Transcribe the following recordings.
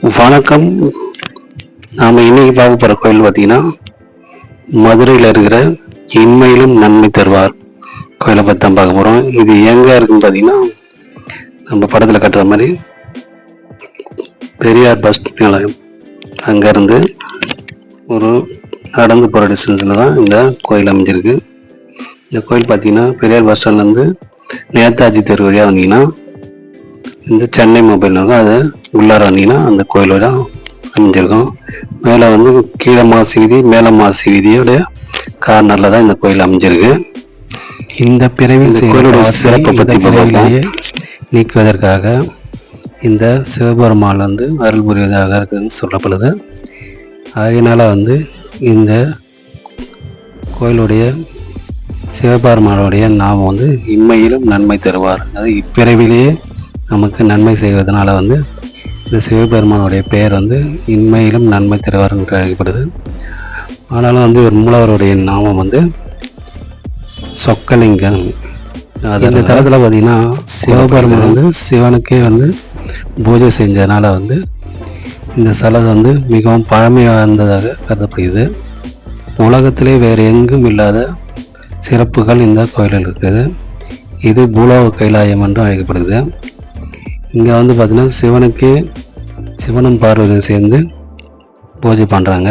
வணக்கம். நாம் இன்னைக்கு பார்க்க போகிற கோயில் பார்த்தீங்கன்னா மதுரையில் இருக்கிற இன்மையிலும் நன்மை தருவார் கோயிலை பற்றி தான் பார்க்க போகிறோம். இது எங்கே இருக்குன்னு பார்த்தீங்கன்னா நம்ம படத்தில் கட்டுற மாதிரி பெரியார் பஸ் நிலையம் அங்கேருந்து ஒரு நடந்து போகிற டிஸ்டன்ஸில் தான் இந்த கோயில் அமைஞ்சிருக்கு. இந்த கோயில் பார்த்தீங்கன்னா பெரியார் பஸ் ஸ்டாண்ட்லேருந்து நேதாஜி தெரு வழியாக வந்தீங்கன்னா இந்த சென்னை மொபைல் இருக்கும், அதை உள்ளார வந்தீங்கன்னா அந்த கோயிலோட அமைஞ்சிருக்கும். மேலே வந்து கீழே மாசி வீதி மேலே மாசி வீதியோட கார்னரில் தான் இந்த கோயில் அமைஞ்சிருக்கு. இந்த பிறவியில் கோயிலோட சிறப்பை பற்றி பிறவிலேயே நீக்குவதற்காக இந்த சிவபெருமான் வந்து அருள் புரிவதாக இருக்குதுன்னு சொல்லப்படுது. அதனால் வந்து இந்த கோயிலுடைய சிவபெருமானுடைய நாமம் வந்து இம்மையிலும் நன்மை தருவார். அது இப்பிறவிலேயே நமக்கு நன்மை செய்வதனால வந்து இந்த சிவபெருமானுடைய பெயர் வந்து இன்மையிலும் நன்மை தருவார் என்று அழைக்கப்படுது. ஆனாலும் வந்து ஒரு மூலவருடைய நாமம் வந்து சொக்கலிங்கம். அந்த தளத்தில் பார்த்திங்கன்னா சிவபெருமான் வந்து சிவனுக்கே வந்து பூஜை செஞ்சதுனால வந்து இந்த ஸ்தலம் வந்து மிகவும் பழமை வாய்ந்ததாக கருதப்படுகிறது. உலகத்திலே வேறு எங்கும் இல்லாத சிறப்புகள் இந்த கோயிலில் இருக்குது. இது பூலோக கைலாயம் என்று அழைக்கப்படுது. இங்கே வந்து பார்த்திங்கன்னா சிவனும் பார்வதியும் சேர்ந்து பூஜை பண்ணுறாங்க.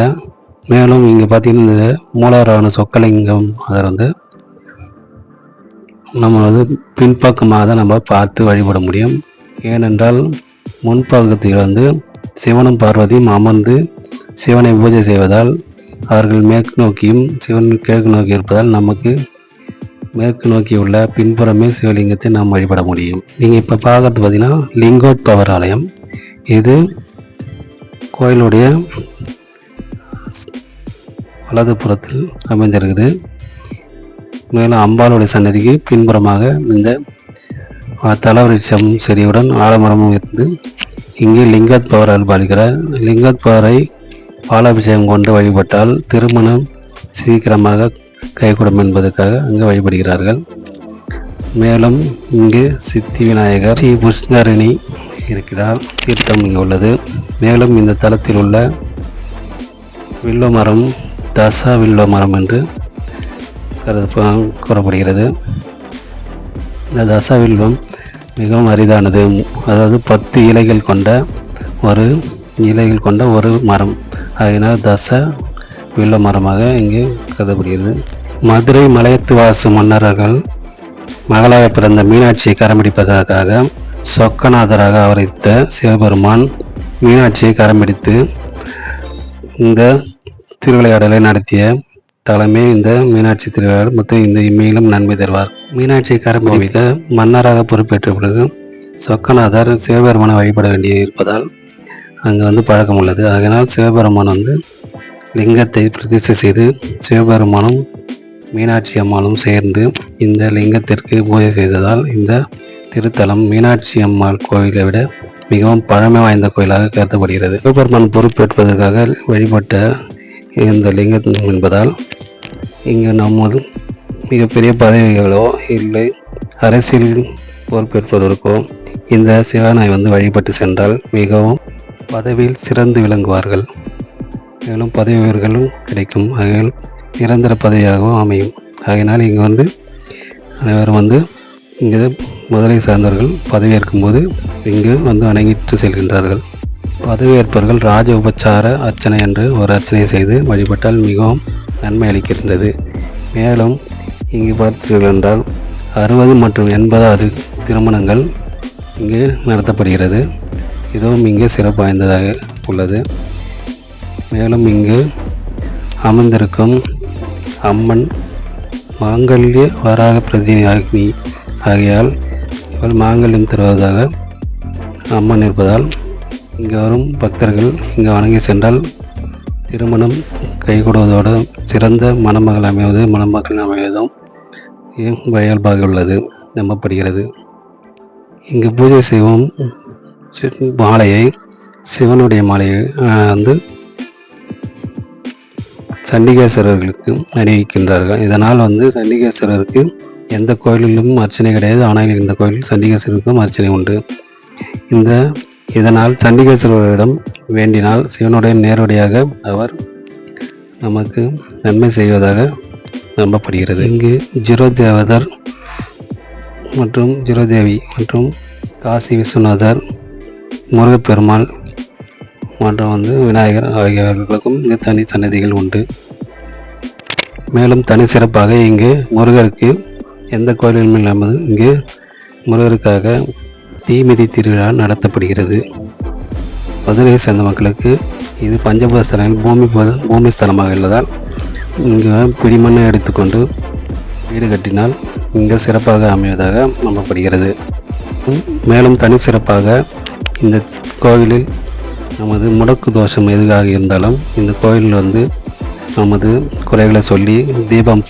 மேலும் இங்கே பார்த்திங்கன்னா இந்த மூலவரான சொக்கலிங்கம் அதை வந்து நம்ம வந்து பின்பக்கமாக தான் நம்ம பார்த்து வழிபட முடியும். ஏனென்றால் முன்பக்கத்தில் வந்து சிவனும் பார்வதியும் அமர்ந்து சிவனை பூஜை செய்வதால் அவர்கள் மேற்கு நோக்கியும் சிவன் கிழக்கு நோக்கி இருப்பதால் நமக்கு மேற்கு நோக்கி உள்ள பின்புறமே சிவலிங்கத்தை நாம் வழிபட முடியும். நீங்கள் இப்போ பார்க்கறது பார்த்தீங்கன்னா லிங்கோத்பவர் ஆலயம். இது கோயிலுடைய வலது புறத்தில் அமைந்திருக்குது. மேலும் அம்பாளுடைய சன்னதிக்கு பின்புறமாக இந்த தலவிருட்சம் செடியுடன் ஆலமரமும் இருந்து இங்கே லிங்கோத்பவர் அருள்பாலிக்கிறார். லிங்கோத்பவரை பாலாபிஷேகம் கொண்டு வழிபட்டால் திருமணம் சீக்கிரமாக கைகூடும் என்பதற்காக அங்கு வழிபடுகிறார்கள். மேலும் இங்கு சித்தி விநாயகர் ஸ்ரீ புஷ்கரணி இருக்கிறார். தீர்த்தம் இங்கு உள்ளது. மேலும் இந்த தலத்தில் உள்ள வில்வ மரம் தச வில்வ மரம் என்று கூறப்படுகிறது. இந்த தச வில்வம் மிகவும் அரிதானது. அதாவது 10 இலைகள் கொண்ட ஒரு மரம். அதனால் தச வில்வ மரமாக இங்கு கருதப்படுகிறது. மதுரை மலையத்து வாசு மன்னர்கள் மகளாக பிறந்த மீனாட்சியை கரம்பிடிப்பதற்காக சொக்கநாதராக அவதரித்த சிவபெருமான் மீனாட்சியை கரம்பிடித்து இந்த திருவிளையாடலை நடத்திய தலைமை இந்த மீனாட்சி திருவிளையாடல் மற்றும் இந்த இம்மையிலும் நன்மை தருவார். மீனாட்சியை கரம்பிடிக்க மன்னராக பொறுப்பேற்ற பிறகு சொக்கநாதர் சிவபெருமானை வழிபட வேண்டிய இருப்பதால் அங்கே வந்து பழக்கம் உள்ளது. அதனால் சிவபெருமான் வந்து லிங்கத்தை பிரதிஷ்டை செய்து சிவபெருமானும் மீனாட்சி அம்மாளும் சேர்ந்து இந்த லிங்கத்திற்கு பூஜை செய்ததால் இந்த திருத்தலம் மீனாட்சி அம்மாள் கோயிலை விட மிகவும் பழமை வாய்ந்த கோயிலாக கருதப்படுகிறது. சிவபெருமான் பொறுப்பேற்பதற்காக வழிபட்ட இந்த லிங்கம் என்பதால் இங்கு நமது மிகப்பெரிய பதவிகளோ இல்லை அரசியல் பொறுப்பேற்பதற்கோ இந்த சிவனை வந்து வழிபட்டு சென்றால் மிகவும் பதவியில் சிறந்து விளங்குவார்கள். மேலும் பதவி உயர்களும் கிடைக்கும். ஆகையால் நிரந்தர பதவியாகவும் அமையும். ஆகையினால் இங்கே வந்து அனைவரும் வந்து இங்கே மதுரை சார்ந்தவர்கள் பதவியேற்கும் போது இங்கு வந்து வணங்கிட்டு செல்கின்றார்கள். பதவியேற்பவர்கள் ராஜ உபச்சார அர்ச்சனை என்று ஒரு அர்ச்சனை செய்து வழிபட்டால் மிகவும் நன்மை அளிக்கின்றது. மேலும் இங்கு பார்த்தீர்கள் என்றால் 60 மற்றும் 80வது திருமணங்கள் இங்கு நடத்தப்படுகிறது. இதுவும் இங்கே சிறப்பு வாய்ந்ததாக உள்ளது. மேலும் இங்கு அமர்ந்திருக்கும் அம்மன் மாங்கல்ய வராக பிரதியாகி ஆகையால் இவள் மாங்கல்யம் தருவதாக அம்மன் இருப்பதால் இங்கே வரும் பக்தர்கள் இங்கே வணங்கி சென்றால் திருமணம் கைகூடுவதோடு சிறந்த மணமக்கள் அமைவதும் இயல்பாக உள்ளது நம்பப்படுகிறது. இங்கு பூஜை செய்வோம் மாலையை சிவனுடைய மாலையை வந்து சண்டிகேஸ்வரர்களுக்கு அணிவிக்கின்றார்கள். இதனால் வந்து சண்டிகேஸ்வரருக்கு எந்த கோயிலிலும் அர்ச்சனை கிடையாது. ஆனால் இந்த கோயிலில் சண்டிகேஸ்வரருக்கும் அர்ச்சனை உண்டு. இந்த இதனால் சண்டிகேஸ்வரரிடம் வேண்டினால் சிவனுடன் நேரடியாக அவர் நமக்கு நன்மை செய்வதாக நம்பப்படுகிறது. இங்கு ஜிரோதேவதர் மற்றும் ஜிரோதேவி மற்றும் காசி விஸ்வநாதர், முருகப்பெருமாள் மற்றும் விநாயகர் ஆகியவர்களுக்கும் இங்கு தனி சன்னதிகள் உண்டு. மேலும் தனி சிறப்பாக இங்கு முருகருக்கு எந்த கோயிலும் இல்லாமல் இங்கு முருகருக்காக தீமிதி திருவிழா நடத்தப்படுகிறது. மதுரையை சேர்ந்த மக்களுக்கு இது பஞ்சபூத ஸ்தலங்கள் பூமி ஸ்தலமாக உள்ளதால் இங்கு பிடிமண்ணை எடுத்துக்கொண்டு வீடு கட்டினால் இங்கு சிறப்பாக அமைவதாக நம்பப்படுகிறது. மேலும் தனி சிறப்பாக இந்த கோவிலில் நமது முடக்கு தோஷம் எதுவாக இருந்தாலும் இந்த கோயிலில் நமது குறைகளை சொல்லி தீபம்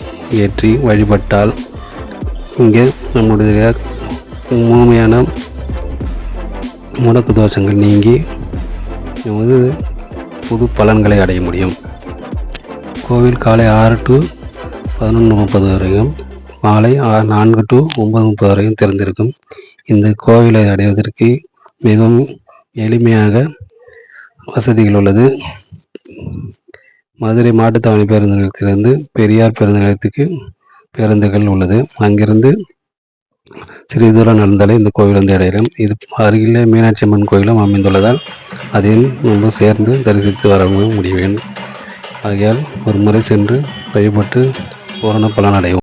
ஏற்றி வழிபட்டால் இங்கே நம்முடைய முழுமையான முடக்கு தோஷங்கள் நீங்கி நமது புது பலன்களை அடைய முடியும். கோவில் காலை 6 to 11:30 வரையும், மாலை 4 to 9:30 வரையும் திறந்திருக்கும். இந்த கோவிலை அடைவதற்கு மிகவும் எளிமையாக வசதிகள் உள்ளது. மதுரை மாட்டுத்தாவணி பேருந்து நிலையத்திலிருந்து பெரியார் பேருந்து நிலையத்துக்கு பேருந்துகள் உள்ளது. அங்கிருந்து சிறிது தூரம் நடந்தாலே இந்த கோவில் அடையலாம். இது அருகிலே மீனாட்சி அம்மன் கோயிலும் அமைந்துள்ளதால் அதில் நம்ம சேர்ந்து தரிசித்து வர முடியும். ஆகையால் ஒரு முறை சென்று வழிபட்டு பூரண பலன் அடைவோம்.